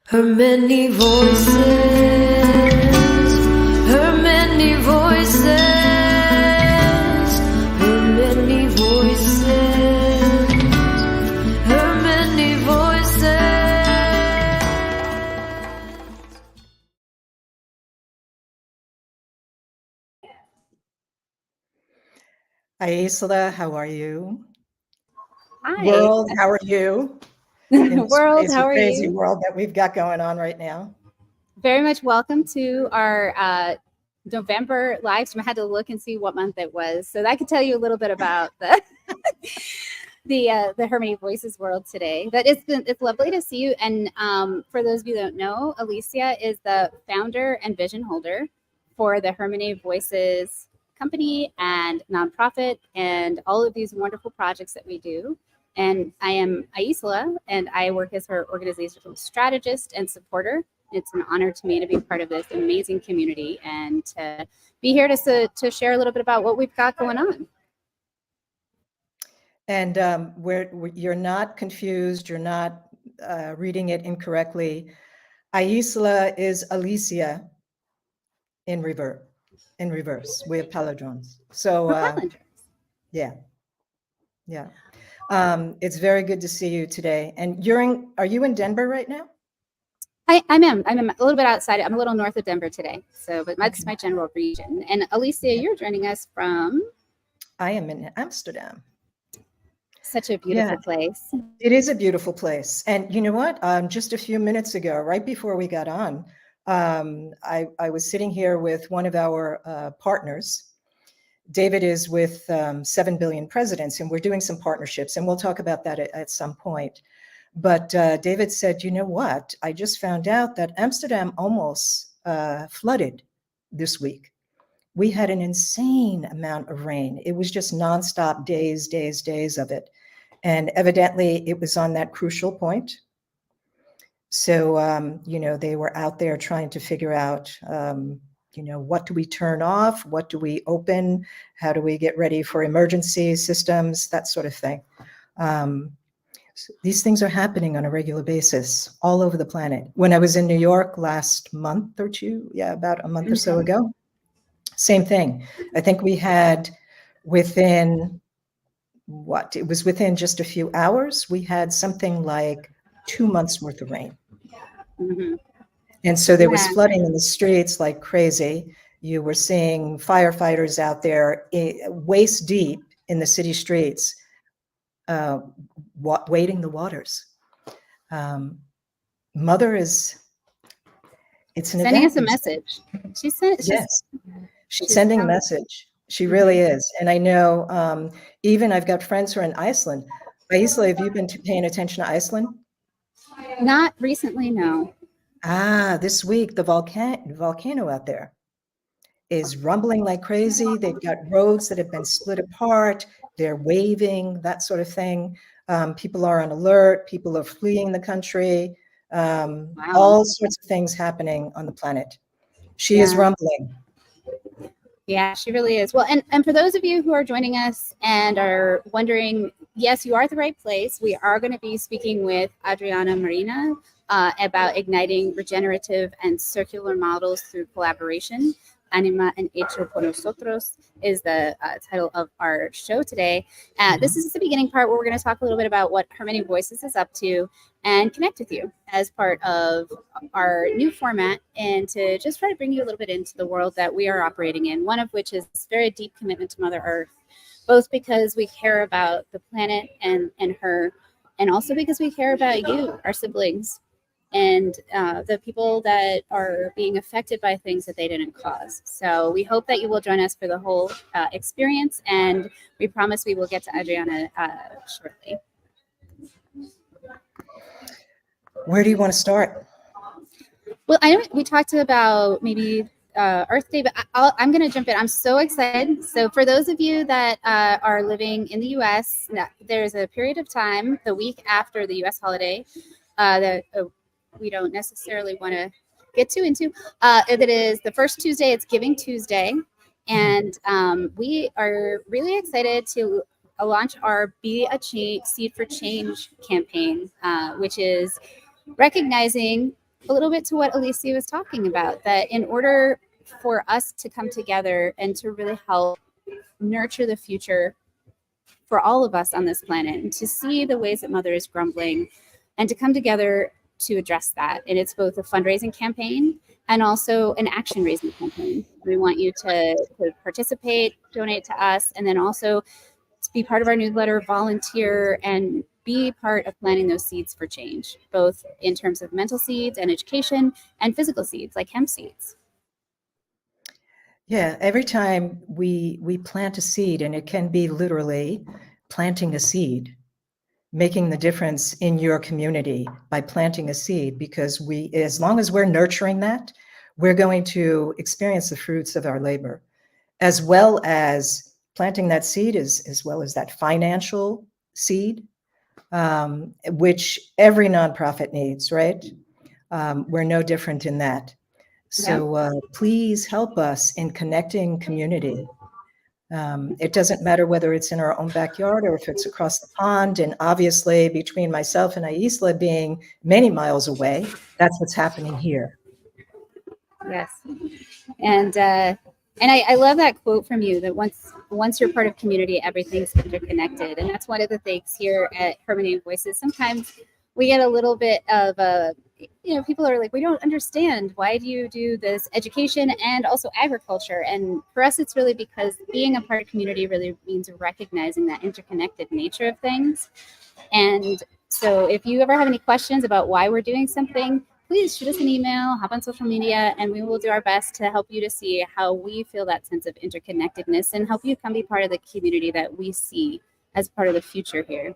Her many voices, her many voices, her many voices, her many voices. Hi, Isla, how are you? Hi. World, how are you? In this World, how are crazy you? world that we've got going on right now. Very much welcome to our November live stream. I had to look and see what month it was, so I could tell you a little bit about the the Harmony Voices world today. But it's lovely to see you. And for those of you that don't know, Alicia is the founder and vision holder for the Harmony Voices company and nonprofit, and all of these wonderful projects that we do. And I am Aisla, and I work as her organizational strategist and supporter. It's an honor to me to be part of this amazing community and to be here to share a little bit about what we've got going on. And you're not confused, you're not reading it incorrectly. Aisla is Alicia in reverse. We have palindromes. So yeah. It's very good to see you today. And are you in Denver right now? I'm a little bit outside. I'm a little north of Denver today. So, but that's my general region. And Alicia, you're joining us from? I am in Amsterdam. Such a beautiful place. It is a beautiful place. And you know what? Just a few minutes ago, right before we got on, I was sitting here with one of our partners. David is with 7 Billion Presidents, and we're doing some partnerships, and we'll talk about that at some point. But David said, you know what? I just found out that Amsterdam almost flooded this week. We had an insane amount of rain. It was just nonstop days of it. And evidently it was on that crucial point. So, they were out there trying to figure out, what do we turn off? What do we open? How do we get ready for emergency systems? That sort of thing. These things are happening on a regular basis all over the planet. When I was in New York last month or two, about a month or so ago, same thing. I think we had within just a few hours, we had something like 2 months worth of rain. Mm-hmm. And so there was flooding in the streets like crazy. You were seeing firefighters out there waist deep in the city streets, wading the waters. Mother it's an sending event. us a message. She's sending a message. She really is. And I know even I've got friends who are in Iceland. Aisla, have you been paying attention to Iceland? Not recently, no. This week, the volcano out there is rumbling like crazy. They've got roads that have been split apart. They're waving, that sort of thing. People are on alert. People are fleeing the country. All sorts of things happening on the planet. She is rumbling. Yeah, she really is. Well, and for those of you who are joining us and are wondering, yes, you are at the right place. We are going to be speaking with Adriana Marina about igniting regenerative and circular models through collaboration. Animana and Hecho Por Nosotros is the title of our show today. This is the beginning part where we're going to talk a little bit about what Harmony Voices is up to and connect with you as part of our new format, and to just try to bring you a little bit into the world that we are operating in, one of which is this very deep commitment to Mother Earth, both because we care about the planet and her, and also because we care about you, our siblings, and the people that are being affected by things that they didn't cause. So we hope that you will join us for the whole experience, and we promise we will get to Adriana shortly. Where do you want to start? Well, I know we talked about maybe Earth Day, but I'm going to jump in. I'm so excited. So for those of you that are living in the U.S., there's a period of time, the week after the U.S. holiday, that we don't necessarily want to get too into. It is the first Tuesday. It's Giving Tuesday. And we are really excited to launch our Be a Seed for Change campaign, which is recognizing a little bit to what Alicia was talking about, that in order for us to come together and to really help nurture the future for all of us on this planet, and to see the ways that Mother is grumbling, and to come together to address that. And it's both a fundraising campaign and also an action raising campaign. We want you to participate, donate to us, and then also to be part of our newsletter, volunteer, and be part of planting those seeds for change, both in terms of mental seeds and education, and physical seeds like hemp seeds. Yeah, every time we plant a seed, and it can be literally planting a seed, making the difference in your community by planting a seed, because as long as we're nurturing that, we're going to experience the fruits of our labor, as well as planting that seed, as well as that financial seed, which every nonprofit needs, right? We're no different in that. So please help us in connecting community. It doesn't matter whether it's in our own backyard or if it's across the pond. And obviously, between myself and Isla being many miles away, that's what's happening here. Yes. And I love that quote from you, that once you're part of community, everything's interconnected. And that's one of the things here at Herminating Voices. Sometimes we get a little bit of people are like, we don't understand. Why do you do this education and also agriculture? And for us, it's really because being a part of community really means recognizing that interconnected nature of things. And so if you ever have any questions about why we're doing something, please shoot us an email, hop on social media, and we will do our best to help you to see how we feel that sense of interconnectedness and help you come be part of the community that we see as part of the future here.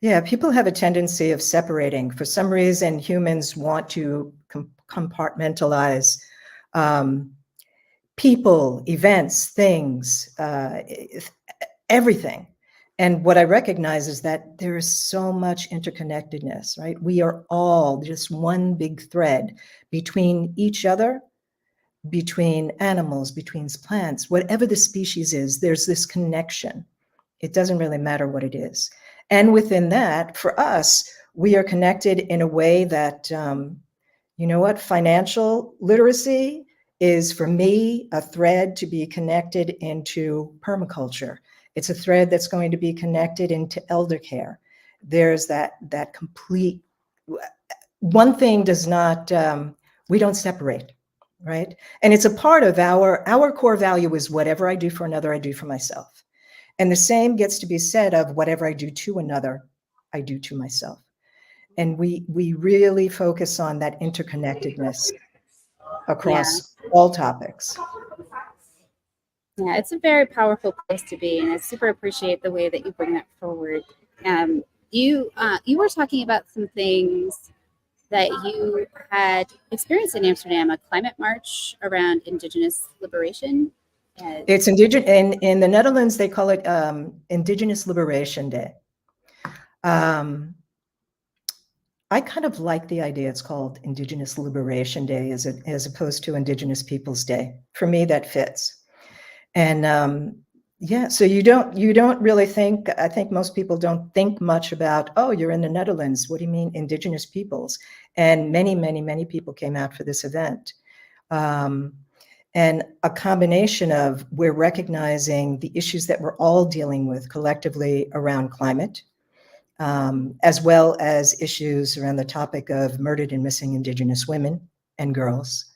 Yeah, people have a tendency of separating. For some reason, humans want to compartmentalize people, events, things, everything. And what I recognize is that there is so much interconnectedness, right? We are all just one big thread between each other, between animals, between plants, whatever the species is, there's this connection. It doesn't really matter what it is. And within that, for us, we are connected in a way that, financial literacy is, for me, a thread to be connected into permaculture. It's a thread that's going to be connected into elder care. There's that complete, one thing does not, we don't separate, right? And it's a part of our core value is whatever I do for another, I do for myself. And the same gets to be said of whatever I do to another, I do to myself. And we really focus on that interconnectedness across all topics. Yeah, it's a very powerful place to be, and I super appreciate the way that you bring that forward. You were talking about some things that you had experienced in Amsterdam, a climate march around Indigenous liberation. It's indigenous in the Netherlands. They call it Indigenous Liberation Day. I kind of like the idea it's called Indigenous Liberation Day as opposed to Indigenous Peoples Day. For me, that fits. And so you don't really think. I think most people don't think much about. Oh, you're in the Netherlands. What do you mean Indigenous peoples? And many people came out for this event. And a combination of we're recognizing the issues that we're all dealing with collectively around climate, as well as issues around the topic of murdered and missing Indigenous women and girls.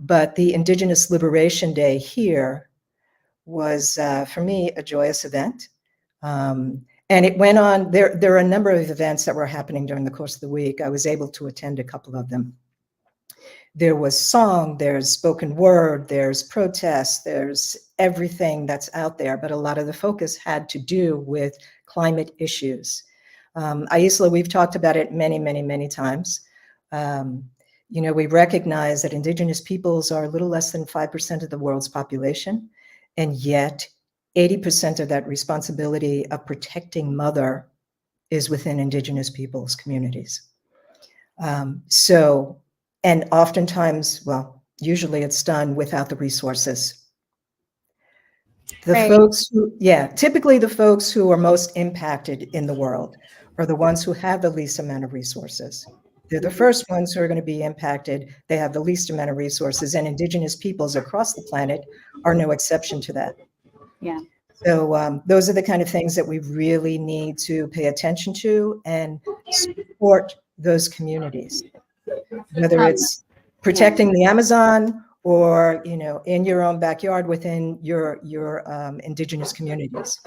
But the Indigenous Liberation Day here was, for me, a joyous event. And it went on, there are a number of events that were happening during the course of the week. I was able to attend a couple of them. There was song, there's spoken word, there's protest, there's everything that's out there, but a lot of the focus had to do with climate issues. Isla, we've talked about it many times. We recognize that Indigenous peoples are a little less than 5% of the world's population, and yet 80% of that responsibility of protecting Mother is within Indigenous peoples' communities. And oftentimes, usually it's done without the resources. Typically the folks who are most impacted in the world are the ones who have the least amount of resources. They're the first ones who are going to be impacted. They have the least amount of resources, and indigenous peoples across the planet are no exception to that. Yeah. So those are the kind of things that we really need to pay attention to and support those communities, whether it's protecting the Amazon or, you know, in your own backyard within your indigenous communities.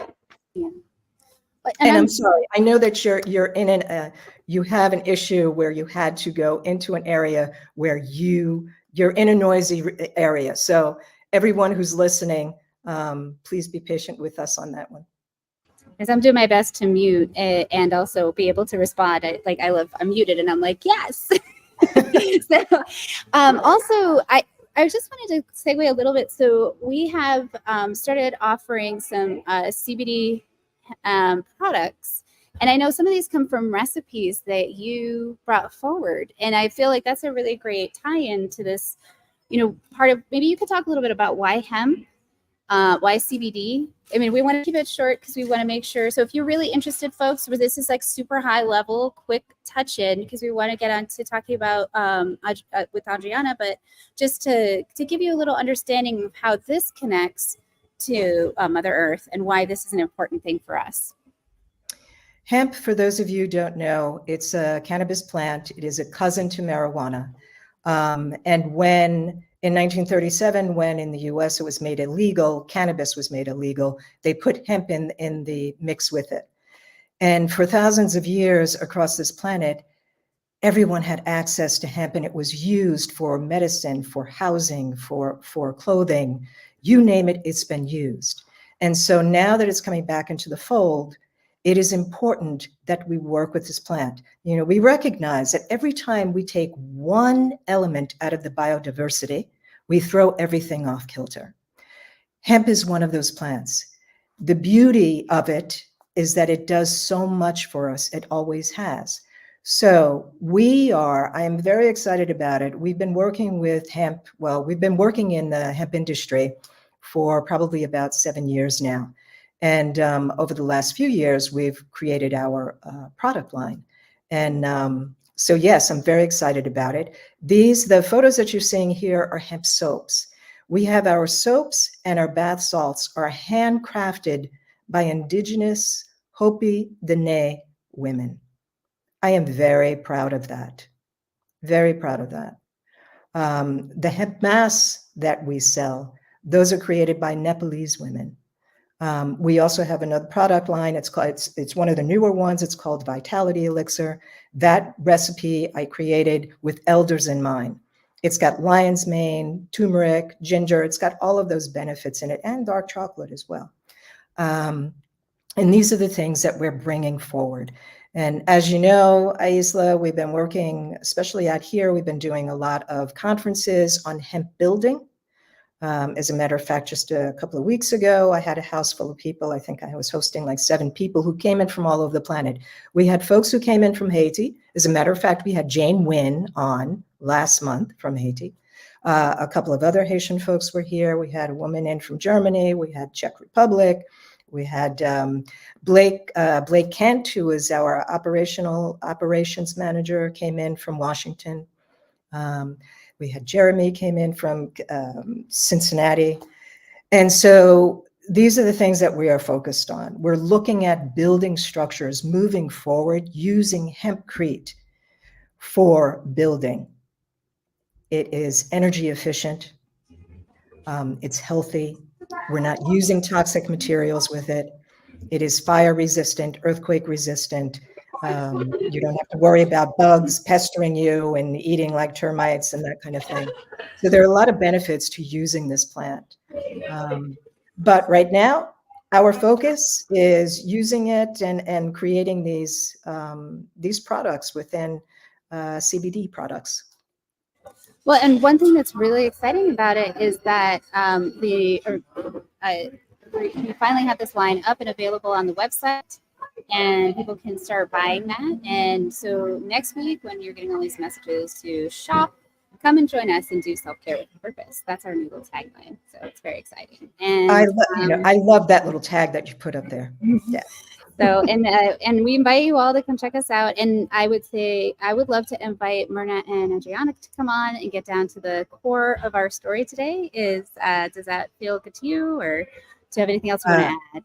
Yeah. And I'm sorry, I know that you're in you have an issue where you had to go into an area where you're in a noisy area. So everyone who's listening, please be patient with us on that one. As I'm doing my best to mute and also be able to respond. I'm muted and I'm like, yes. So also, I just wanted to segue a little bit. So we have started offering some CBD products. And I know some of these come from recipes that you brought forward. And I feel like that's a really great tie-in to this, you know, part of, maybe you could talk a little bit about why hemp, why CBD. I mean, we want to keep it short because we want to make sure. So if you're really interested, folks, where this is like super high level, quick touch in, because we want to get on to talking about with Adriana, but just to give you a little understanding of how this connects to Mother Earth and why this is an important thing for us. Hemp, for those of you who don't know, it's a cannabis plant. It is a cousin to marijuana. And when in 1937, when in the US it was made illegal, cannabis was made illegal, they put hemp in the mix with it. And for thousands of years across this planet, everyone had access to hemp, and it was used for medicine, for housing, for clothing, you name it, it's been used. And so now that it's coming back into the fold, it is important that we work with this plant. You know, we recognize that every time we take one element out of the biodiversity, we throw everything off kilter. Hemp is one of those plants. The beauty of it is that it does so much for us. It always has. So I am very excited about it. We've been working with hemp. Well, we've been working in the hemp industry for probably about 7 years now. And over the last few years, we've created our product line. And so, yes, I'm very excited about it. The photos that you're seeing here are hemp soaps. We have our soaps and our bath salts are handcrafted by indigenous Hopi Dene women. I am very proud of that. Very proud of that. The hemp masks that we sell, those are created by Nepalese women. We also have another product line. It's one of the newer ones. It's called Vitality Elixir. That recipe I created with elders in mind. It's got lion's mane, turmeric, ginger. It's got all of those benefits in it, and dark chocolate as well. And these are the things that we're bringing forward. And as you know, Aisla, we've been working, especially out here, we've been doing a lot of conferences on hemp building. As a matter of fact, just a couple of weeks ago, I had a house full of people. I think I was hosting like 7 people who came in from all over the planet. We had folks who came in from Haiti. As a matter of fact, we had Jane Wynn on last month from Haiti. A couple of other Haitian folks were here. We had a woman in from Germany. We had Czech Republic. We had Blake Kent, who is our operations manager, came in from Washington. We had Jeremy came in from Cincinnati. And so these are the things that we are focused on. We're looking at building structures, moving forward, using hempcrete for building. It is energy efficient. It's healthy. We're not using toxic materials with it. It is fire resistant, earthquake resistant. You don't have to worry about bugs pestering you and eating like termites and that kind of thing. So there are a lot of benefits to using this plant. But right now, our focus is using it and creating these products within CBD products. Well, and one thing that's really exciting about it is that we finally have this line up and available on the website, and people can start buying that. And so next week, when you're getting all these messages to shop, come and join us and do self-care with purpose. That's our new little tagline. So it's very exciting. And I love that little tag that you put up there. Yeah. So, and we invite you all to come check us out. And I would say, I would love to invite Myrna and Adriana to come on and get down to the core of our story today. Does that feel good to you, or do you have anything else you want to add?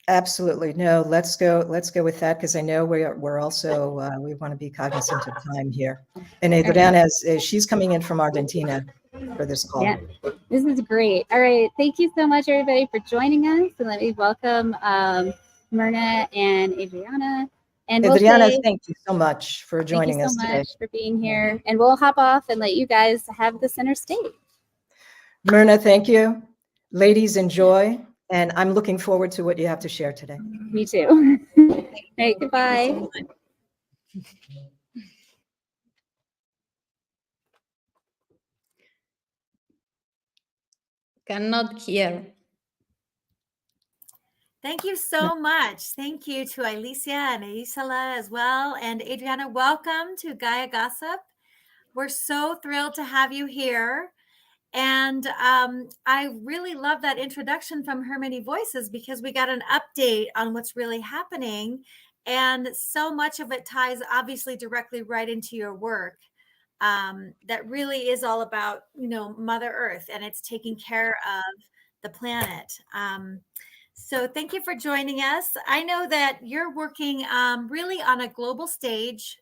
Absolutely. No, let's go with that, because I know we're also, we want to be cognizant of time here. And Adriana, she's coming in from Argentina for this call. Yeah, this is great. All right. Thank you so much, everybody, for joining us. And let me welcome Myrna and Adriana. And Adriana, thank you so much for joining us today. Thank you so much for being here. And we'll hop off and let you guys have the center stage. Myrna, thank you. Ladies, enjoy. And I'm looking forward to what you have to share today. Me too. All right, goodbye. Cannot hear. Thank you so much. Thank you to Alicia and Isela as well. And Adriana, welcome to Gaia Gossip. We're so thrilled to have you here. And I really love that introduction from Her Many Voices, because we got an update on what's really happening. And so much of it ties obviously directly right into your work. That really is all about, Mother Earth, and it's taking care of the planet. So thank you for joining us. I know that you're working really on a global stage.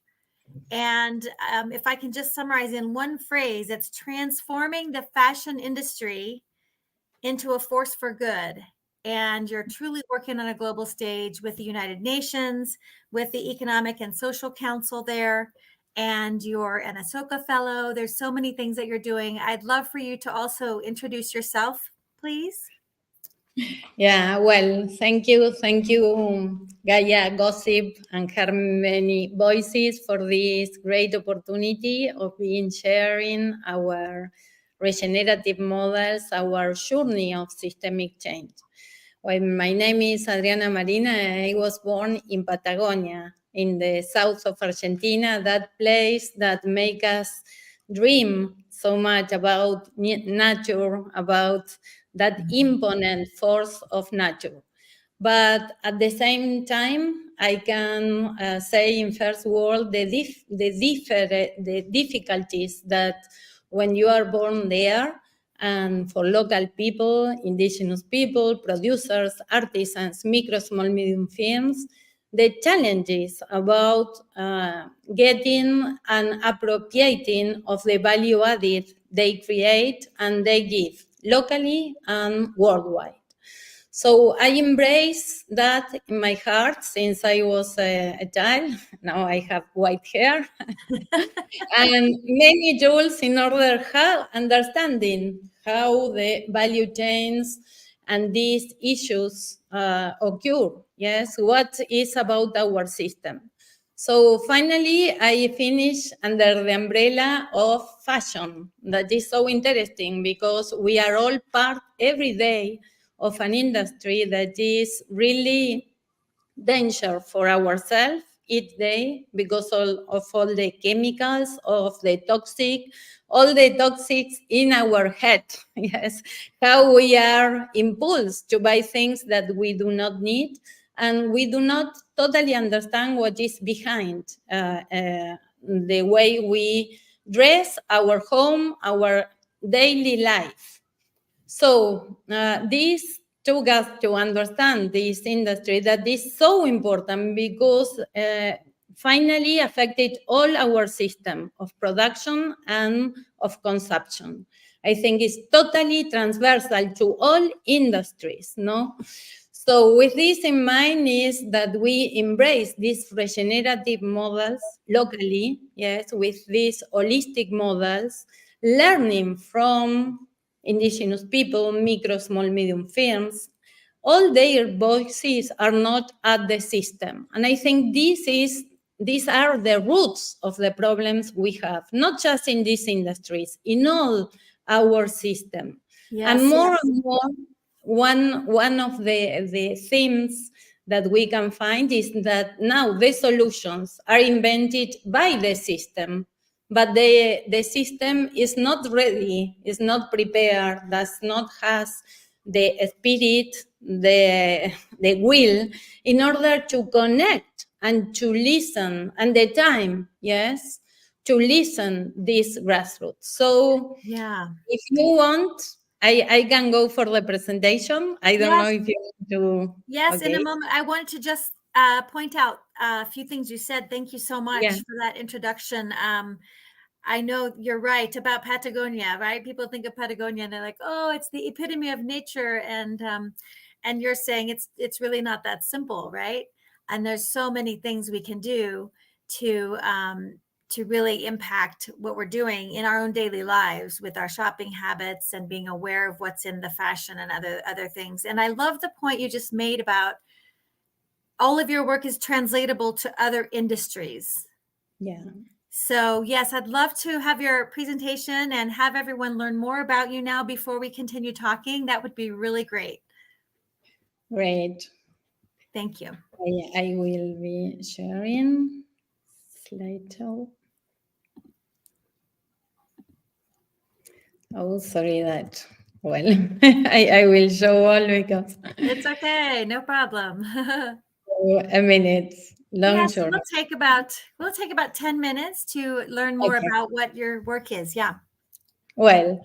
And if I can just summarize in one phrase, it's transforming the fashion industry into a force for good. And you're truly working on a global stage with the United Nations, with the Economic and Social Council there, and you're an Ashoka fellow. There's so many things that you're doing. I'd love for you to also introduce yourself, please. Yeah, well, thank you, Gaia Gossip and Her Many Voices, for this great opportunity of being sharing our regenerative models, our journey of systemic change. Well, my name is Adriana Marina. I was born in Patagonia, in the south of Argentina, that place that makes us dream so much about nature, about that imponent force of nature. But at the same time, I can say in first world the difficulties that when you are born there, and for local people, indigenous people, producers, artisans, micro, small, medium firms, the challenges about getting and appropriating of the value added they create and they give locally and worldwide. So I embrace that in my heart since I was a child. Now I have white hair and many tools in order understanding how the value chains and these issues occur. Yes, what is about our system. So finally, I finished under the umbrella of fashion. That is so interesting because we are all part every day of an industry that is really danger for ourselves each day because of all the chemicals, of the toxic, all the toxics in our head. Yes, how we are impulsed to buy things that we do not need, and we do not totally understand what is behind the way we dress, our home, our daily life. So this took us to understand this industry that is so important because finally affected all our system of production and of consumption. I think it's totally transversal to all industries, no? So with this in mind is that we embrace these regenerative models locally, yes, with these holistic models, learning from indigenous people, micro, small, medium firms. All their voices are not at the system. And I think these are the roots of the problems we have, not just in these industries, in all our system. Yes, and more, one of the themes that we can find is that now the solutions are invented by the system, but the system is not ready, is not prepared, does not have the spirit, the will in order to connect and to listen, and the time, yes, to listen this grassroots. So Yeah. if you want, I can go for the presentation. I don't know if you want to. Yes, Okay. in a moment. I wanted to just point out a few things you said. Thank you so much for that introduction. I know you're right about Patagonia, right? People think of Patagonia and they're like, oh, it's the epitome of nature. And you're saying it's really not that simple, right? And there's so many things we can do to really impact what we're doing in our own daily lives with our shopping habits and being aware of what's in the fashion and other things. And I love the point you just made about all of your work is translatable to other industries. Yeah. So yes, I'd love to have your presentation and have everyone learn more about you now before we continue talking. That would be really great. Great. Thank you. I will be sharing slideshow. Oh, sorry that. Well, I will show all because it's okay, no problem. a minute. Long So short. we'll take about 10 minutes to learn more about what your work is. Yeah. Well,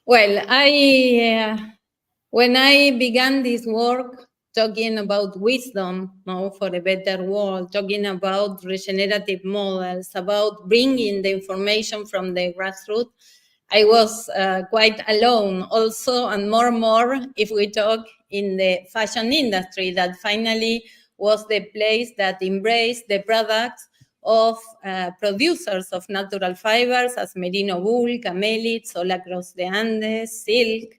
I when I began this work talking about wisdom, for a better world, talking about regenerative models, about bringing the information from the grassroots, I was quite alone also, and more if we talk in the fashion industry, that finally was the place that embraced the products of producers of natural fibers as merino wool, camelids, all across the Andes, silk,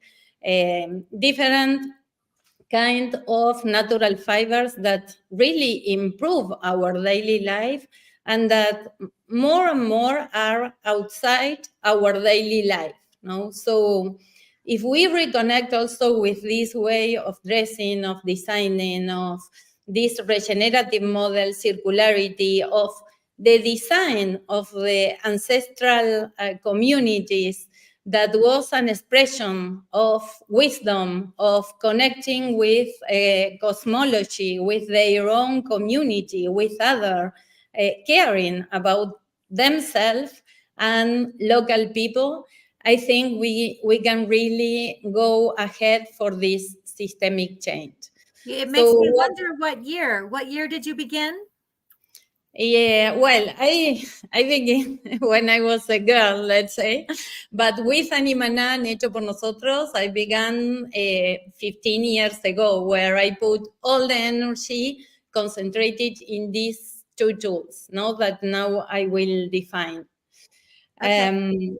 different kind of natural fibers that really improve our daily life and that more and more are outside our daily life. So if we reconnect also with this way of dressing, of designing, of this regenerative model, circularity, of the design of the ancestral communities, that was an expression of wisdom, of connecting with cosmology, with their own community, with other, caring about themselves and local people. I think we can really go ahead for this systemic change. It makes me wonder what year did you begin? Yeah, well, I began when I was a girl, let's say, but with Animana and Hecho Por Nosotros, I began 15 years ago, where I put all the energy concentrated in these two tools, that now I will define. Okay.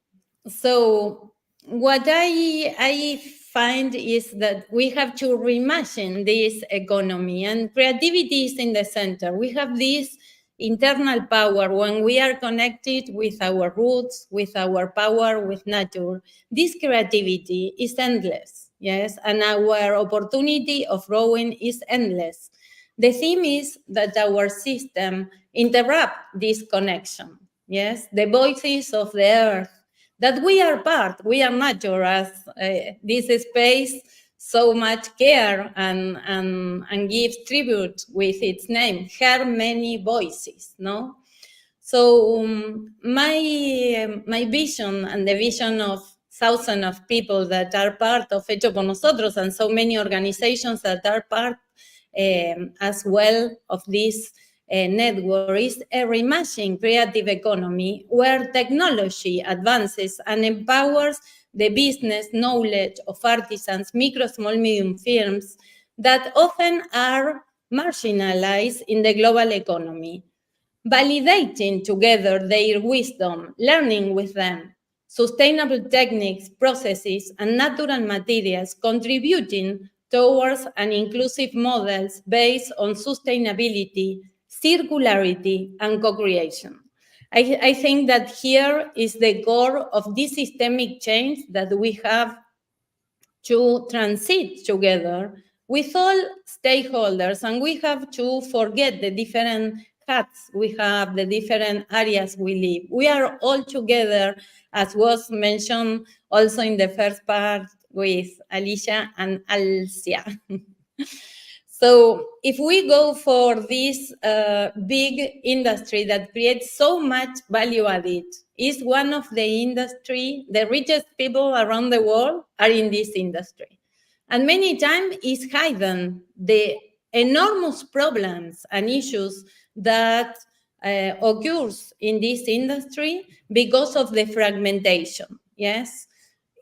So what I find is that we have to reimagine this economy, and creativity is in the center. We have this internal power when we are connected with our roots, with our power, with nature. This creativity is endless, yes, and our opportunity of growing is endless. The theme is that our system interrupt this connection, yes, the voices of the earth, that we are part, we are nature, as this space so much care and gives tribute with its name, her many voices, So my vision and the vision of thousands of people that are part of Hecho Por Nosotros, and so many organizations that are part as well of this network, is a reimagining creative economy where technology advances and empowers the business knowledge of artisans, micro, small, medium firms that often are marginalized in the global economy, validating together their wisdom, learning with them, sustainable techniques, processes, and natural materials, contributing towards an inclusive models based on sustainability, circularity, and co-creation. I think that here is the core of this systemic change that we have to transit together with all stakeholders, and we have to forget the different hats we have, the different areas we live. We are all together, as was mentioned also in the first part with Alicia and Alcia. So if we go for this big industry that creates so much value added, is one of the industry, the richest people around the world are in this industry. And many times is hidden the enormous problems and issues that occurs in this industry because of the fragmentation, yes?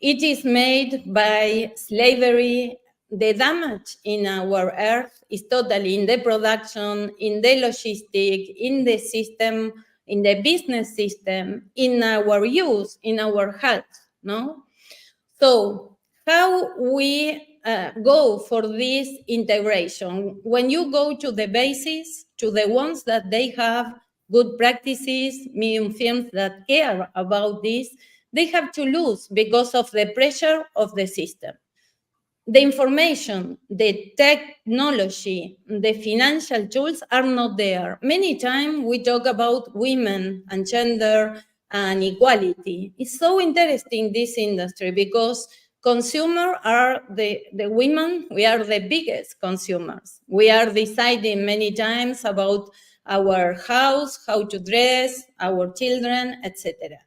It is made by slavery. The damage in our earth is totally in the production, in the logistic, in the system, in the business system, in our use, in our health, no? So how we go for this integration? When you go to the basis, to the ones that they have good practices, medium firms that care about this, they have to lose because of the pressure of the system. The information, the technology, the financial tools are not there. Many times we talk about women and gender and equality. It's so interesting, this industry, because consumers are the women, we are the biggest consumers. We are deciding many times about our house, how to dress, our children, etc.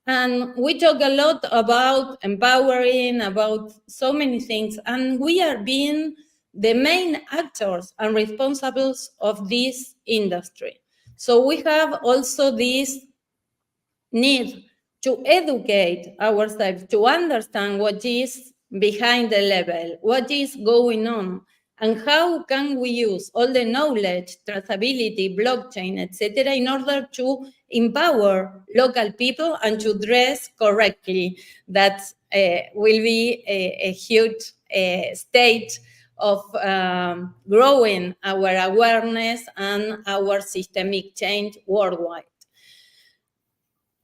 And we talk a lot about empowering, about so many things, and we are being the main actors and responsibles of this industry. So we have also this need to educate ourselves, to understand what is behind the level, what is going on, and how can we use all the knowledge, traceability, blockchain, etc., in order to empower local people and to dress correctly. That will be a huge state of growing our awareness and our systemic change worldwide.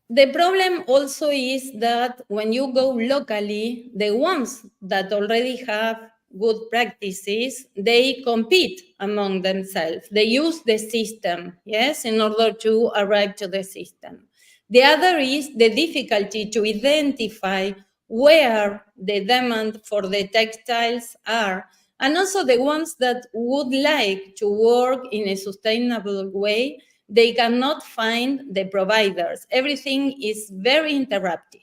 The problem also is that when you go locally, the ones that already have good practices, they compete among themselves. They use the system, yes, in order to arrive to the system. The other is the difficulty to identify where the demand for the textiles are, and also the ones that would like to work in a sustainable way, they cannot find the providers. Everything is very interrupted.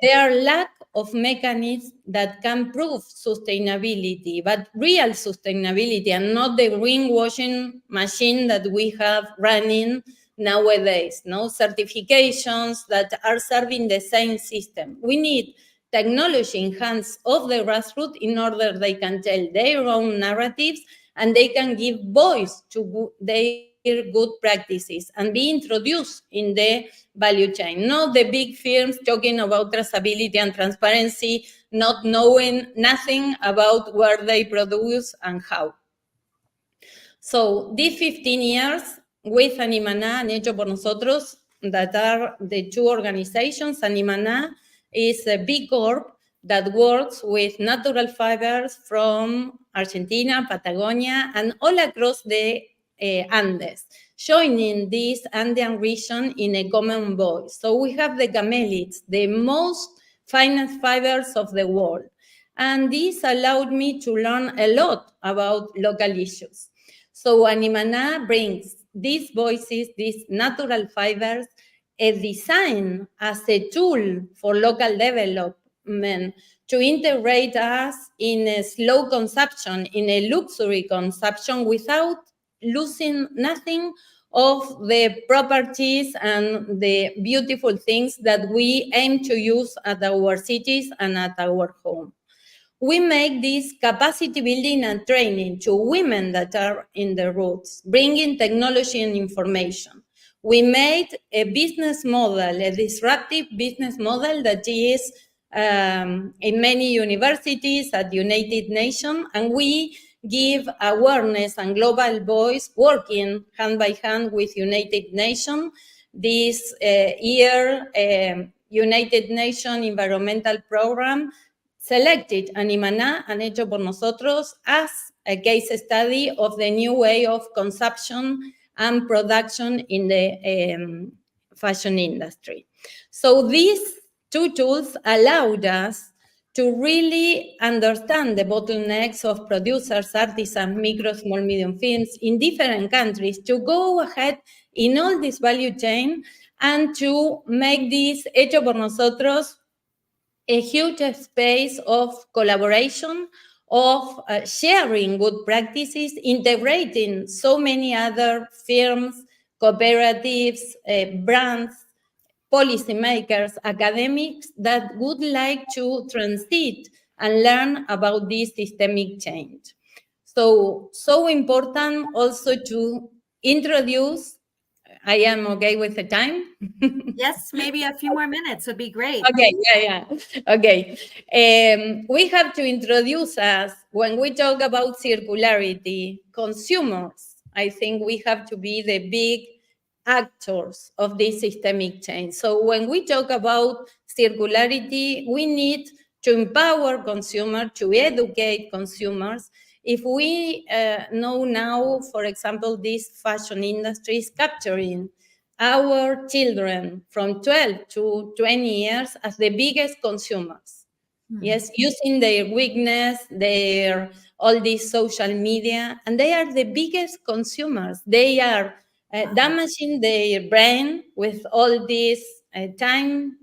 There are lack of mechanisms that can prove sustainability, but real sustainability and not the greenwashing machine that we have running nowadays, no certifications that are serving the same system. We need technology in hands of the grassroots in order they can tell their own narratives and they can give voice to their good practices and be introduced in the value chain. Not the big firms talking about traceability and transparency, not knowing nothing about where they produce and how. So these 15 years with Animaná and Hecho Por Nosotros, that are the two organizations. Animaná is a B Corp that works with natural fibers from Argentina, Patagonia, and all across the Andes, joining this Andean region in a common voice. So we have the camelids, the most finest fibers of the world. And this allowed me to learn a lot about local issues. So Animaná brings these voices, these natural fibers, a design as a tool for local development to integrate us in a slow consumption, in a luxury consumption without losing nothing of the properties and the beautiful things that we aim to use at our cities and at our home. We make this capacity building and training to women that are in the roots, bringing technology and information. We made a business model, a disruptive business model that is in many universities at United Nations, and we give awareness and global voice working hand by hand with United Nations. This year, United Nations Environmental Program selected Animaná and Hecho Por Nosotros as a case study of the new way of consumption and production in the fashion industry. So these two tools allowed us to really understand the bottlenecks of producers, artisans, micro, small, medium firms in different countries, to go ahead in all this value chain and to make this Hecho Por Nosotros a huge space of collaboration, of sharing good practices, integrating so many other firms, cooperatives, brands, policymakers, academics that would like to transit and learn about this systemic change. So important also to introduce. I am okay with the time. Yes, maybe a few more minutes would be great. Okay, yeah. Okay. We have to introduce us, when we talk about circularity, consumers. I think we have to be the big actors of this systemic change. So when we talk about circularity, we need to empower consumers, to educate consumers. If we know now, for example, this fashion industry is capturing our children from 12 to 20 years as the biggest consumers. Yes, using their weakness, their all these social media, and they are the biggest consumers. They are damaging their brain with all this time,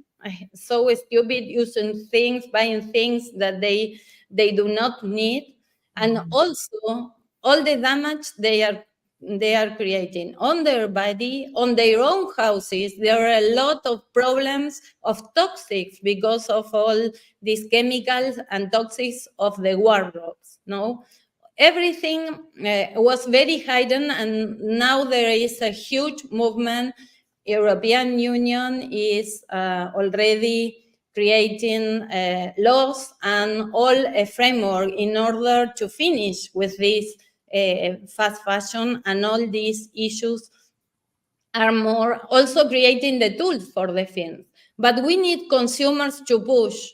so stupid, using things, buying things that they do not need, and also all the damage they are creating on their body, on their own houses. There are a lot of problems of toxics because of all these chemicals and toxics of the wardrobes. No, everything was very hidden, and now there is a huge movement. European Union is already creating laws and all a framework in order to finish with this fast fashion, and all these issues are more also creating the tools for the firms. But we need consumers to push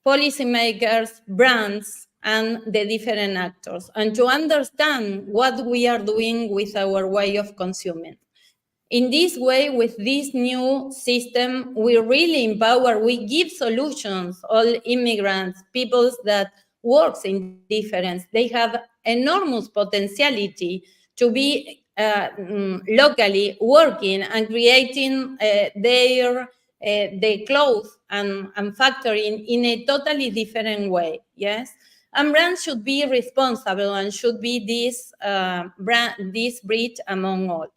policymakers, brands, and the different actors, and to understand what we are doing with our way of consuming. In this way, with this new system, we really empower, we give solutions, all immigrants, people that works in difference. They have enormous potentiality to be locally working and creating their clothes and factoring in a totally different way, yes? And brands should be responsible and should be this bridge among all.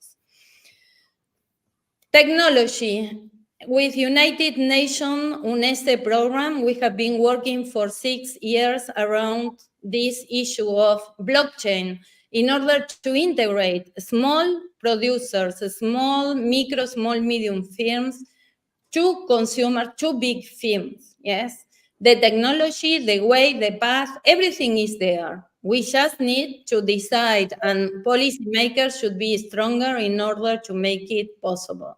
Technology. With United Nations UNECE program, we have been working for 6 years around this issue of blockchain in order to integrate small producers, small, micro, small, medium firms to consumers, to big firms, yes? The technology, the way, the path, everything is there. We just need to decide, and policymakers should be stronger in order to make it possible.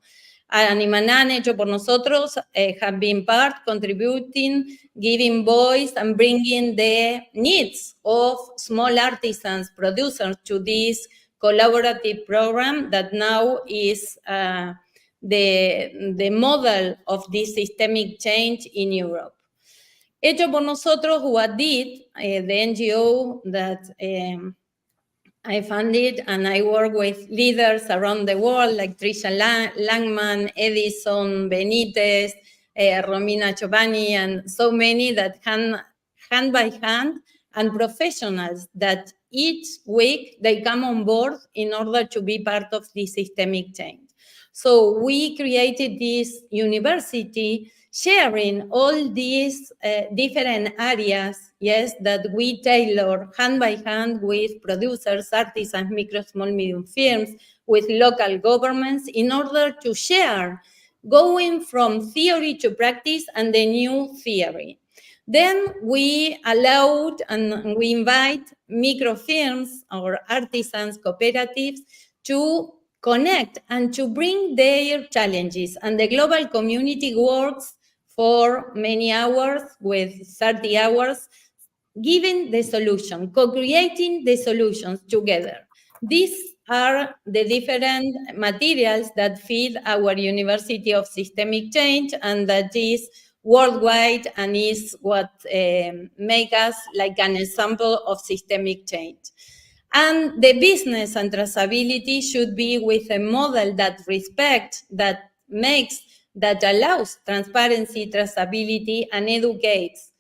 Animaná and Hecho Por Nosotros have been part, contributing, giving voice, and bringing the needs of small artisans, producers to this collaborative program that now is the model of this systemic change in Europe. Hecho Por Nosotros, what did the NGO that I funded, and I work with leaders around the world like Trisha Langman, Edison Benitez, Romina Giovanni, and so many that hand by hand, and professionals that each week they come on board in order to be part of this systemic change. So we created this university sharing all these different areas, yes, that we tailor hand by hand with producers, artisans, micro, small, medium firms, with local governments in order to share, going from theory to practice and the new theory. Then we allowed and we invite micro firms or artisans, cooperatives to connect and to bring their challenges. And the global community works for many hours, with 30 hours, giving the solution, co-creating the solutions together. These are the different materials that feed our University of Systemic Change, and that is worldwide, and is what make us like an example of systemic change. And the business and traceability should be with a model that respects, that makes, that allows transparency, traceability, and educates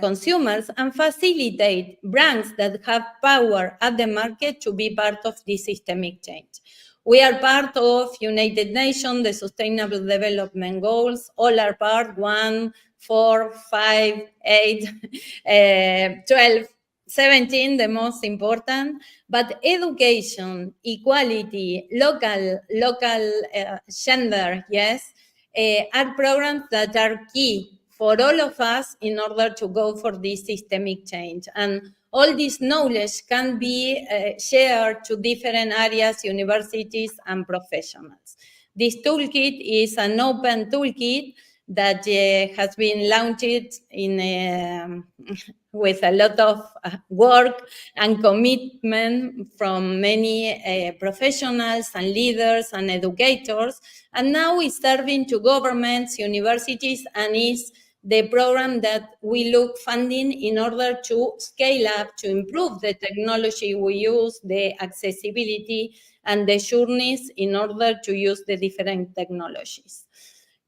consumers, and facilitate brands that have power at the market to be part of this systemic change. We are part of United Nations, the Sustainable Development Goals. All are part 1, 4, 5, 8, 12, 17, the most important. But education, equality, local gender, yes, are programs that are key for all of us in order to go for this systemic change. And all this knowledge can be shared to different areas, universities, and professionals. This toolkit is an open toolkit that has been launched in with a lot of work and commitment from many professionals and leaders and educators, and now is serving to governments, universities, and is the program that we look funding in order to scale up, to improve the technology we use, the accessibility, and the journeys in order to use the different technologies.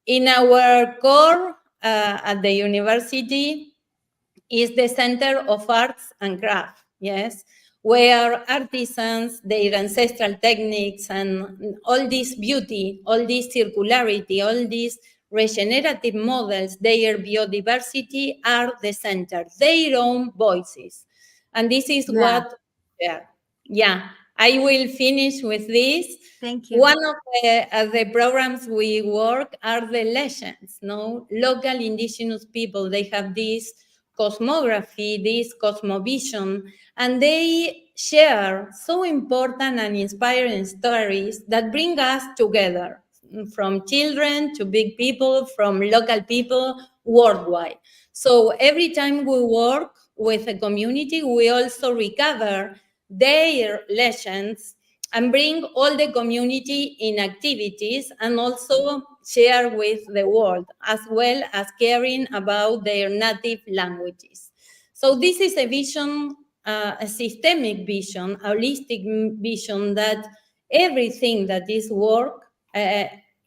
In our core at the university is the Center of Arts and Craft, yes, where artisans, their ancestral techniques, and all this beauty, all this circularity, all these regenerative models, their biodiversity are the center, their own voices. And this is what, I will finish with this. Thank you. One of the programs we work are the legends, no? Local indigenous people, they have this cosmography, this cosmovision, and they share so important and inspiring stories that bring us together, from children to big people, from local people worldwide. So every time we work with a community, we also recover their legends and bring all the community in activities, and also share with the world, as well as caring about their native languages. So this is a vision, a systemic vision, a holistic vision, that everything that is work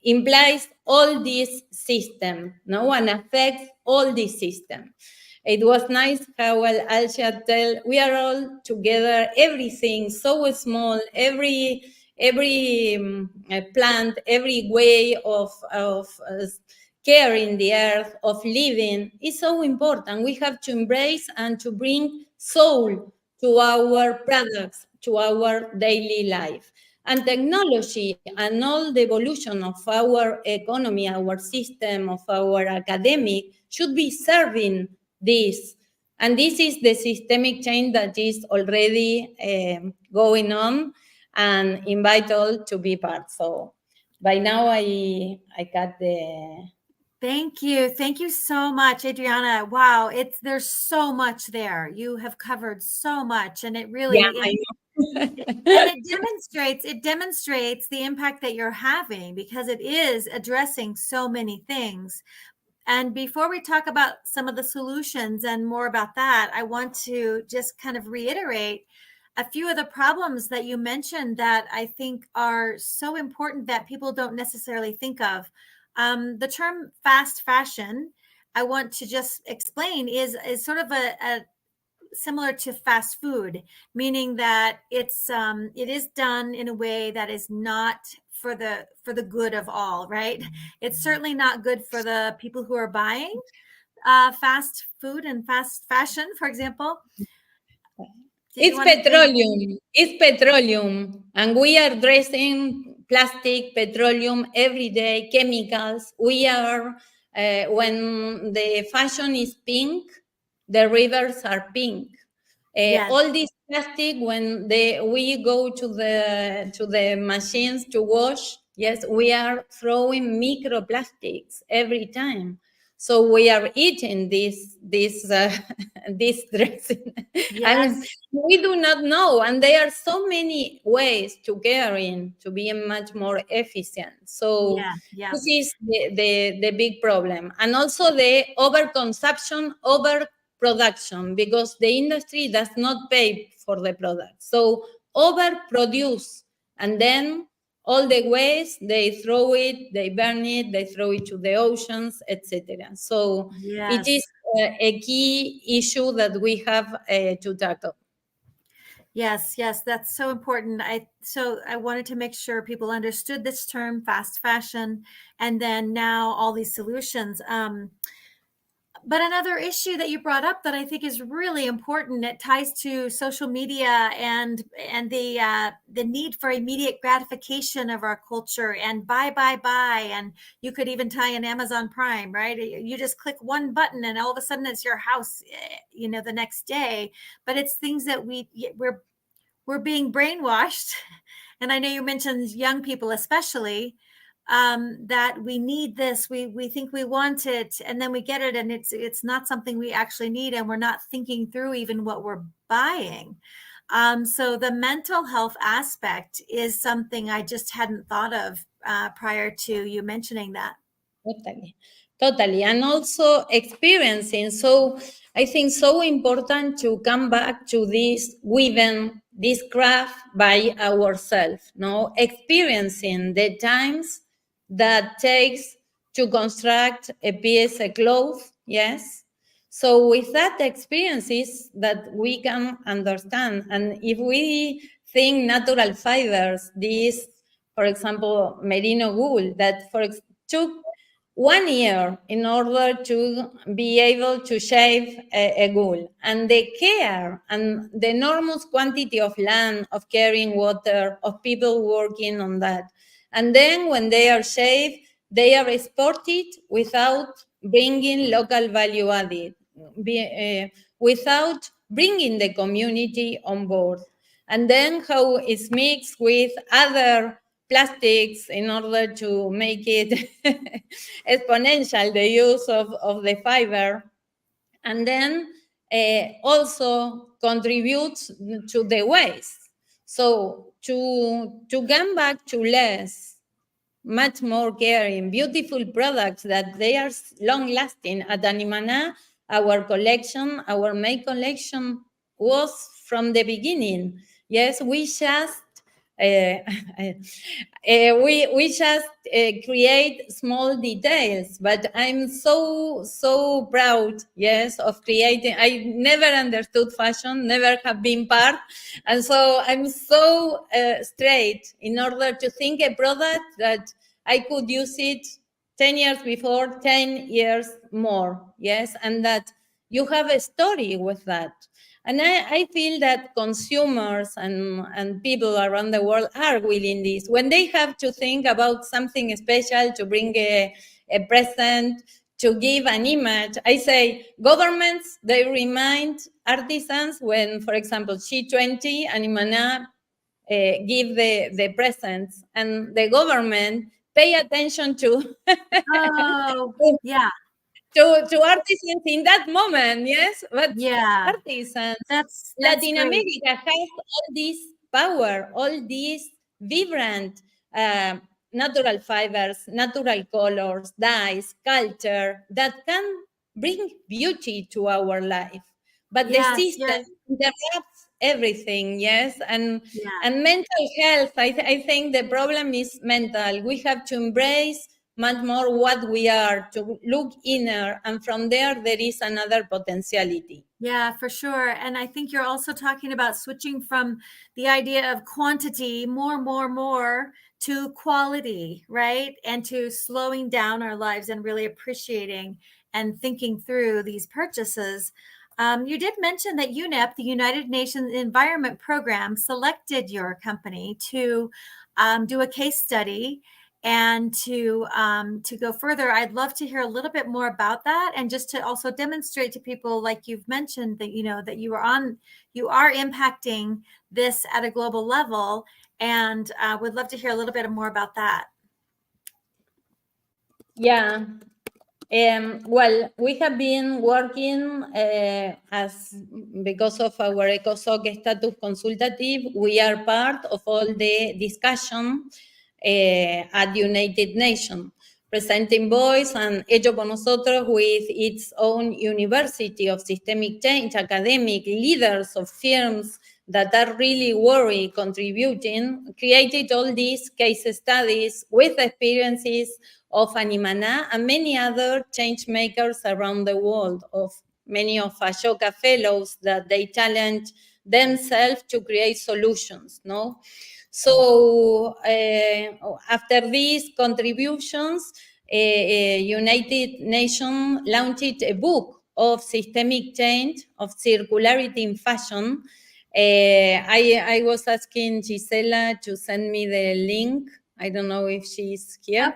implies all this system, no, and affects all this system. It was nice how Alcia tell, we are all together, everything so small, every plant, every way of caring the earth, of living, is so important. We have to embrace and to bring soul to our products, to our daily life. And technology and all the evolution of our economy, our system, of our academic, should be serving this. And this is the systemic change that is already going on, and invite all to be part. So by now I got the... Thank you. Thank you so much, Adriana. Wow, there's so much there. You have covered so much, and it really I know. and it demonstrates the impact that you're having, because it is addressing so many things. And before we talk about some of the solutions and more about that, I want to just kind of reiterate a few of the problems that you mentioned that I think are so important that people don't necessarily think of. The term fast fashion, I want to just explain, is sort of a similar to fast food, meaning that it is done in a way that is not for the good of all, right? It's certainly not good for the people who are buying fast food and fast fashion, for example. It's petroleum. It's petroleum. And we are dressing plastic, petroleum every day, chemicals. We are, when the fashion is pink, the rivers are pink. Yes. All this plastic, when we go to the machines to wash, yes, we are throwing microplastics every time. So we are eating this dressing. And Yes. we do not know. And there are so many ways to care in to be much more efficient. So Yeah. this is the big problem. And also the overconsumption, overproduction, because the industry does not pay for the product. So overproduce, and then all the waste, they throw it, they burn it, they throw it to the oceans, etc. So it Yes. is a key issue that we have to tackle. Yes, that's so important. I wanted to make sure people understood this term, fast fashion, and then now all these solutions. But another issue that you brought up that I think is really important, it ties to social media and the need for immediate gratification of our culture and buy, and you could even tie in Amazon Prime, right? You just click one button and all of a sudden it's your house, the next day. But it's things that we're being brainwashed, and I know you mentioned young people especially. That we need this, we think we want it, and then we get it, and it's not something we actually need, and we're not thinking through even what we're buying. So the mental health aspect is something I just hadn't thought of prior to you mentioning that. Totally. And also experiencing. So I think so important to come back to this weaving, this craft by ourselves, no? Experiencing the times that takes to construct a piece of cloth, yes? So with that experiences that we can understand, and if we think natural fibers, this, for example, merino wool, that took 1 year in order to be able to shave a wool, and the care and the enormous quantity of land, of carrying water, of people working on that. And then when they are shaved, they are exported without bringing local value added, without bringing the community on board. And then how it's mixed with other plastics in order to make it exponential, the use of the fiber. And then also contributes to the waste. So to come back to less, much more caring, beautiful products that they are long-lasting. At Animaná, our collection, our May collection was from the beginning. Yes, we just we just create small details, but I'm so proud, yes, of creating. I never understood fashion, never have been part, and so I'm so straight in order to think a product that I could use it 10 years before, 10 years more, yes, and that you have a story with that. And I feel that consumers and people around the world are willing this. When they have to think about something special, to bring a present, to give an image, I say governments, they remind artisans when, for example, G20, Animaná, give the presents, and the government pay attention to Oh, yeah. to artisans in that moment, yes, but Yeah. artisans, That's Latin great. America has all this power, all these vibrant natural fibers, natural colors, dyes, culture that can bring beauty to our life. But the Yes, system interrupts everything, yes, and yeah. mental health. I think the problem is mental. We have to embrace much more what we are, to look inner, and from there is another potentiality. Yeah, for sure. And I think you're also talking about switching from the idea of quantity, more, to quality, right? And to slowing down our lives and really appreciating and thinking through these purchases. You did mention that UNEP, the United Nations Environment Program, selected your company to do a case study. And to go further, I'd love to hear a little bit more about that, and just to also demonstrate to people, like you've mentioned, that that you are impacting this at a global level, and would love to hear a little bit more about that. Yeah, Well, we have been working because of our ECOSOC Status Consultative, we are part of all the discussion at United Nations, presenting voice and Hecho Por Nosotros with its own University of Systemic Change, academic leaders of firms that are really worried, contributing, created all these case studies with experiences of Animaná and many other change makers around the world, of many of Ashoka fellows that they challenge themselves to create solutions, no? So after these contributions, United Nations launched a book of systemic change, of circularity in fashion. I was asking Gisela to send me the link. I don't know if she's here.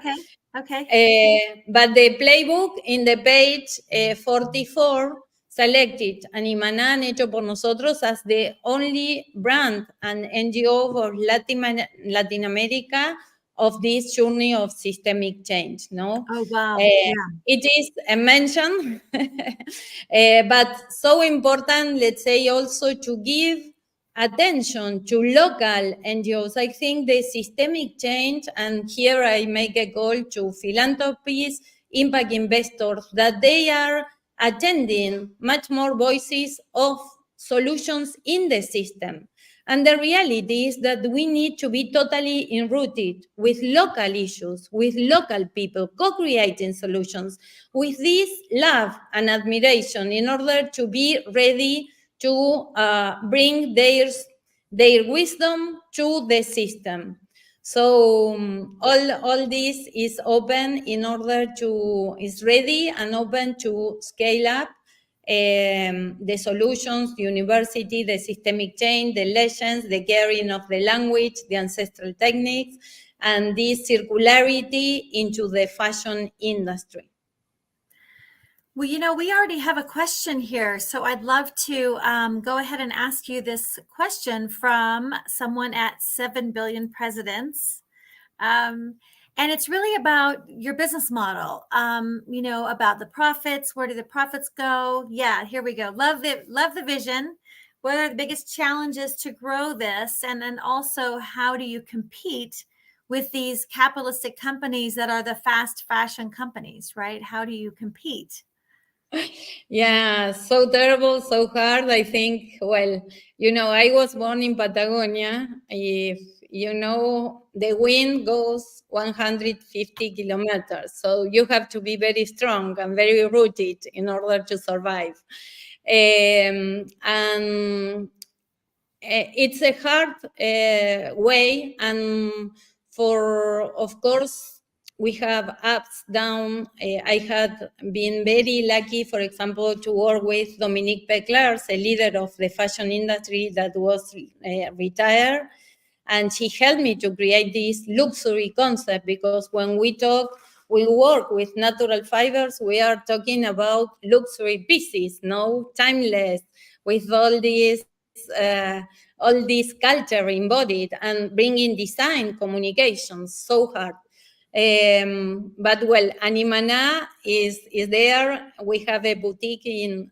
Okay. But the playbook in the page 44 selected Animana and Hecho Por Nosotros as the only brand and NGO for Latin America of this journey of systemic change, no? Oh, wow. It is a mention, but so important, let's say, also to give attention to local NGOs. I think the systemic change, and here I make a call to philanthropies, impact investors, that they are attending much more voices of solutions in the system. And the reality is that we need to be totally enrooted with local issues, with local people, co-creating solutions, with this love and admiration in order to be ready to bring their wisdom to the system. So all this is open in order to, is ready and open to scale up the solutions, the university, the systemic change, the legends, the caring of the language, the ancestral techniques, and this circularity into the fashion industry. Well, you know, we already have a question here, so I'd love to go ahead and ask you this question from someone at 7 Billion Presidents. And it's really about your business model, you know, about the profits. Where do the profits go? Yeah, here we go. Love the vision. What are the biggest challenges to grow this? And then also, how do you compete with these capitalistic companies that are the fast fashion companies, right? How do you compete? Yeah, so terrible, so hard. I think, well, you know, I was born in Patagonia. If you know, the wind goes 150 kilometers. So you have to be very strong and very rooted in order to survive. And it's a hard way. And for, of course, we have ups, downs. I had been very lucky, for example, to work with Dominique Peclers, a leader of the fashion industry that was retired. And she helped me to create this luxury concept, because when we work with natural fibers, we are talking about luxury pieces, no, timeless, with all this culture embodied, and bringing design, communications, so hard. But well, Animaná is there. We have a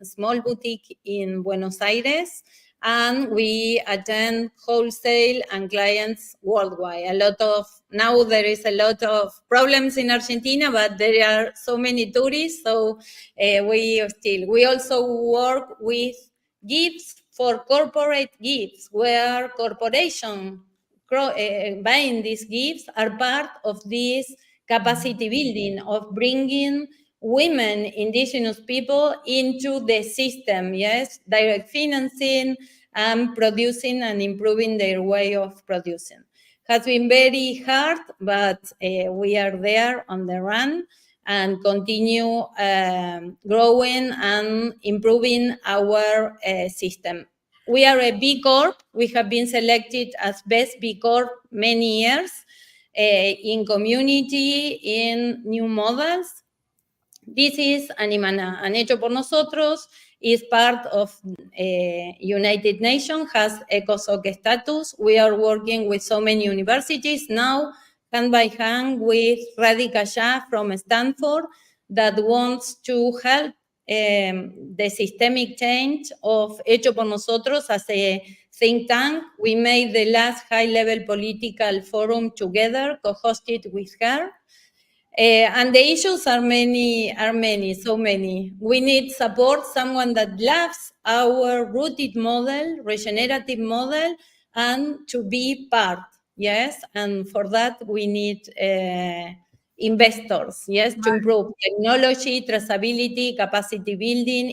small boutique in Buenos Aires, and we attend wholesale and clients worldwide. Now there is a lot of problems in Argentina, but there are so many tourists. So we also work with gifts for corporate gifts, where corporations buying these gifts are part of this capacity building of bringing women, indigenous people into the system, yes, direct financing and producing and improving their way of producing. Has been very hard, but we are there on the run and continue growing and improving our system. We are a B Corp. We have been selected as best B Corp many years in community, in new models. This is Animana and Hecho Por Nosotros, is part of United Nations, has ECOSOC status. We are working with so many universities now, hand by hand with Radhika Shah from Stanford, that wants to help the systemic change of Hecho Por Nosotros as a think tank. We made the last high-level political forum together, co-hosted with her. And the issues are many, so many. We need support, someone that loves our rooted model, regenerative model, and to be part, yes? And for that, we need investors, yes, to improve technology, traceability, capacity building,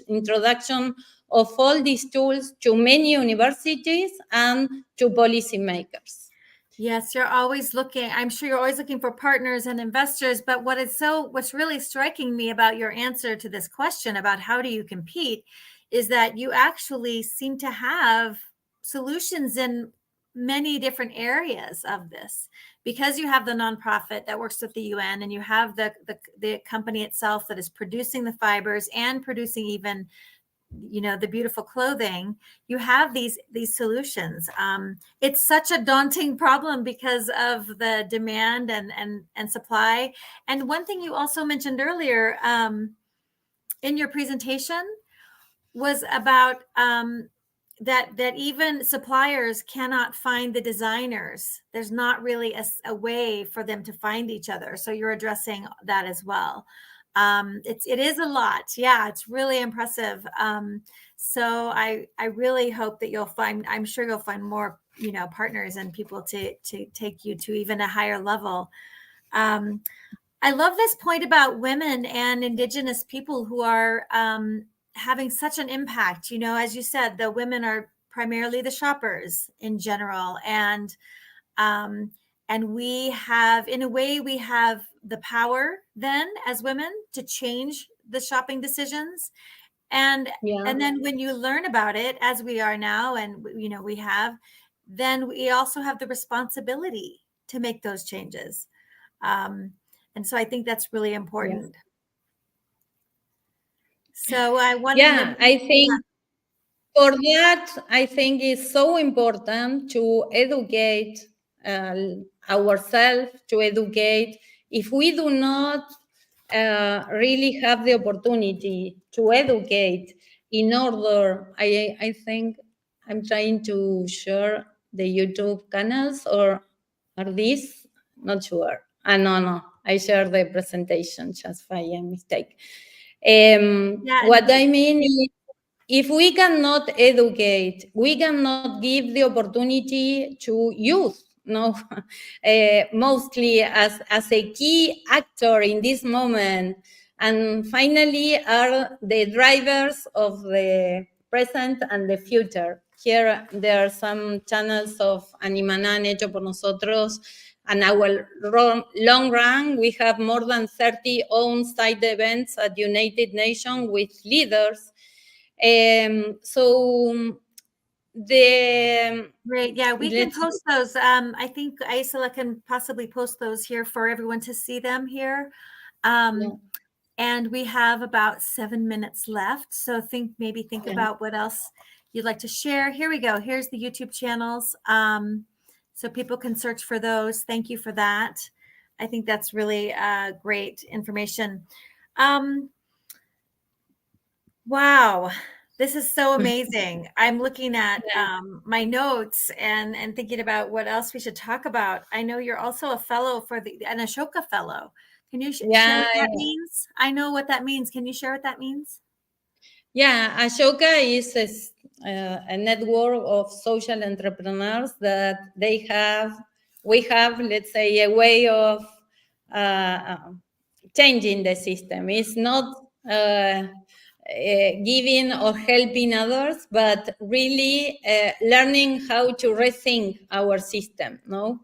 introduction of all these tools to many universities and to policymakers. Yes, you're always looking, I'm sure you're always looking for partners and investors, but what's really striking me about your answer to this question about how do you compete is that you actually seem to have solutions in many different areas of this, because you have the nonprofit that works with the UN, and you have the company itself that is producing the fibers and producing even, you know, the beautiful clothing. You have these solutions. It's such a daunting problem because of the demand and supply. And one thing you also mentioned earlier in your presentation was about that even suppliers cannot find the designers. There's not really a way for them to find each other. So you're addressing that as well. It is a lot. Yeah, it's really impressive. So I really hope that I'm sure you'll find more, you know, partners and people to take you to even a higher level. I love this point about women and Indigenous people who are having such an impact. You know, as you said, the women are primarily the shoppers in general. And we have, in a way, we have the power then as women to change the shopping decisions. And then when you learn about it, as we are now, and, you know, then we also have the responsibility to make those changes. And so I think that's really important. So I wanted I think for that, I think it's so important to educate ourselves, to educate. If we do not really have the opportunity to educate in order, I think I'm trying to share the YouTube channels, or are these? Not sure. No, I share the presentation just by a mistake. What I mean is, if we cannot educate, we cannot give the opportunity to youth, no, mostly as a key actor in this moment, and finally are the drivers of the present and the future. Here there are some channels of Animana and Hecho Por Nosotros, and our long run, we have more than 30 on-site events at United Nations with leaders. So great. Yeah, we can post those. I think Isla can possibly post those here for everyone to see them here. And we have about 7 minutes left. So think about what else you'd like to share. Here we go. Here's the YouTube channels. So people can search for those. Thank you for that. I think that's really great information. Wow, this is so amazing. I'm looking at my notes and thinking about what else we should talk about. I know you're also a fellow for an Ashoka fellow. Can you share what that means? I know what that means. Can you share what that means? Yeah, Ashoka is a network of social entrepreneurs that we have, let's say, a way of changing the system. It's not giving or helping others, but really learning how to rethink our system, no?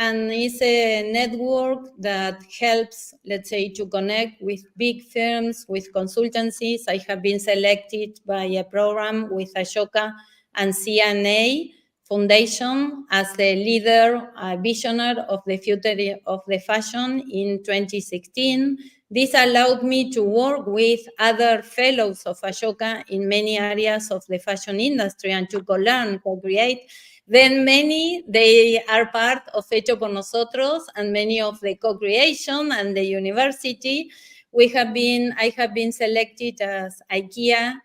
And it's a network that helps, let's say, to connect with big firms, with consultancies. I have been selected by a program with Ashoka and CNA Foundation as the leader, visionary of the future of the fashion in 2016. This allowed me to work with other fellows of Ashoka in many areas of the fashion industry and to co-learn, co-create Then many, they are part of Hecho Por Nosotros and many of the co-creation and the university. I have been selected as IKEA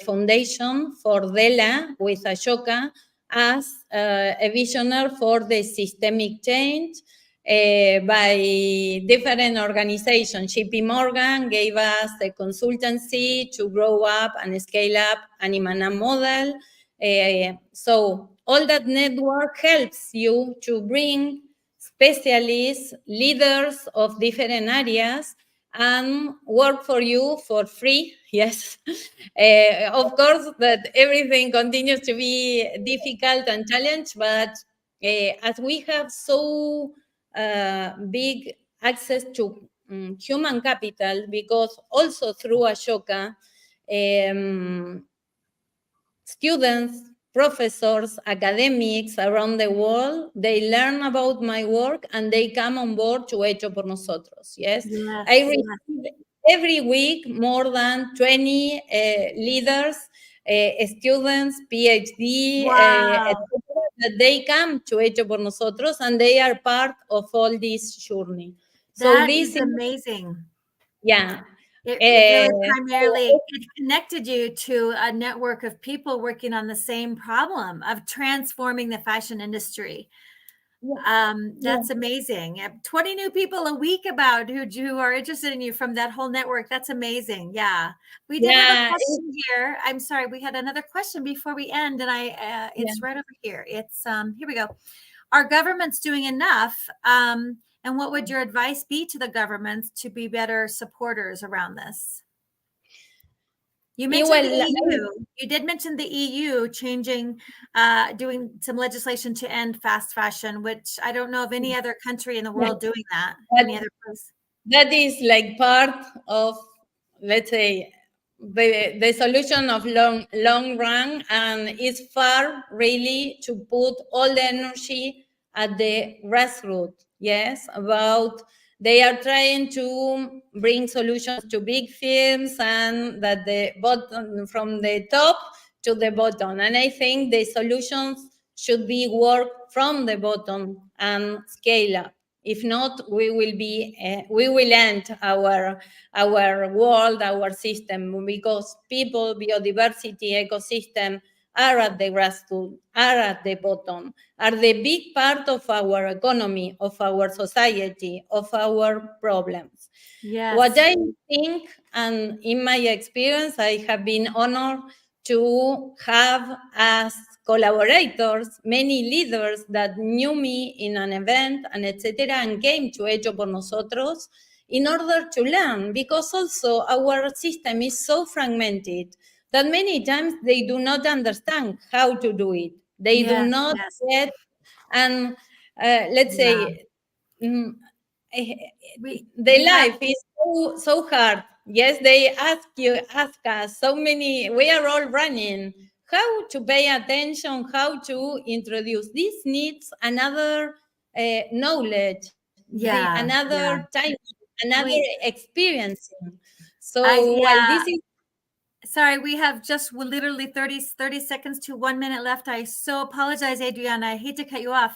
Foundation for Dela with Ashoka as a visionary for the systemic change by different organizations. JP Morgan gave us a consultancy to grow up and scale up Animana model. So all that network helps you to bring specialists, leaders of different areas, and work for you for free. Yes, of course, that everything continues to be difficult and challenged, but as we have so big access to human capital, because also through Ashoka, students, professors, academics around the world, they learn about my work and they come on board to Hecho Por Nosotros. Yes, I receive every week more than 20 leaders, students, PhD, etc., that they come to Hecho Por Nosotros and they are part of all this journey. So this is amazing. Yeah. It really primarily it connected you to a network of people working on the same problem of transforming the fashion industry. That's amazing. 20 new people a week about who are interested in you from that whole network. That's amazing. Yeah. We did have a question here. I'm sorry. We had another question before we end, and it's right over here. It's here we go. Are governments doing enough? And what would your advice be to the governments to be better supporters around this? You mentioned the EU. You did mention the EU changing, doing some legislation to end fast fashion, which I don't know of any other country in the world doing that. Any other place? That is like part of, let's say, the solution of long run, and it's far really to put all the energy at the grassroots. Yes, about they are trying to bring solutions to big firms and that the bottom from the top to the bottom. And I think the solutions should be work from the bottom and scale up. If not, we will end our world, our system, because people, biodiversity, ecosystem are at the grassroots, are at the bottom, are the big part of our economy, of our society, of our problems. Yes. What I think, and in my experience, I have been honored to have as collaborators many leaders that knew me in an event and etc. and came to Hecho Por Nosotros in order to learn, because also our system is so fragmented that many times they do not understand how to do it. They do not get, and let's say, the life is so hard. Yes, they ask us so many, we are all running, how to pay attention, how to introduce. This needs another knowledge, another time, another experiencing. So while this is, sorry, we have just literally 30 seconds to 1 minute left. I so apologize, Adriana. I hate to cut you off.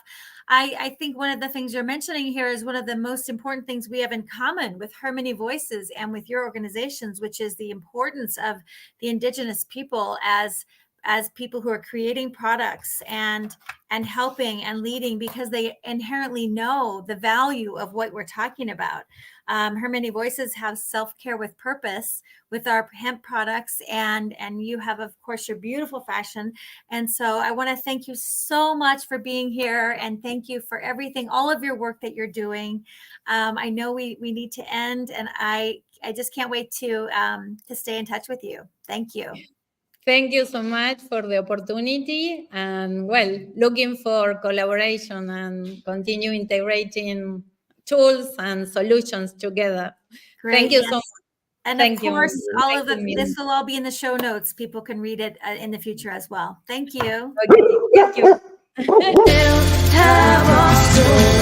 I think one of the things you're mentioning here is one of the most important things we have in common with Harmony Voices and with your organizations, which is the importance of the indigenous people as people who are creating products and helping and leading, because they inherently know the value of what we're talking about. Harmony Voices have self-care with purpose with our hemp products, and you have, of course, your beautiful fashion. And so I want to thank you so much for being here, and thank you for everything, all of your work that you're doing. I know we need to end, and I just can't wait to stay in touch with you. Thank you. Thank you so much for the opportunity, and looking for collaboration and continue integrating tools and solutions together. Great. Thank you so much. And Thank of course, you. all of this will all be in the show notes. People can read it in the future as well. Thank you. Okay. Thank you.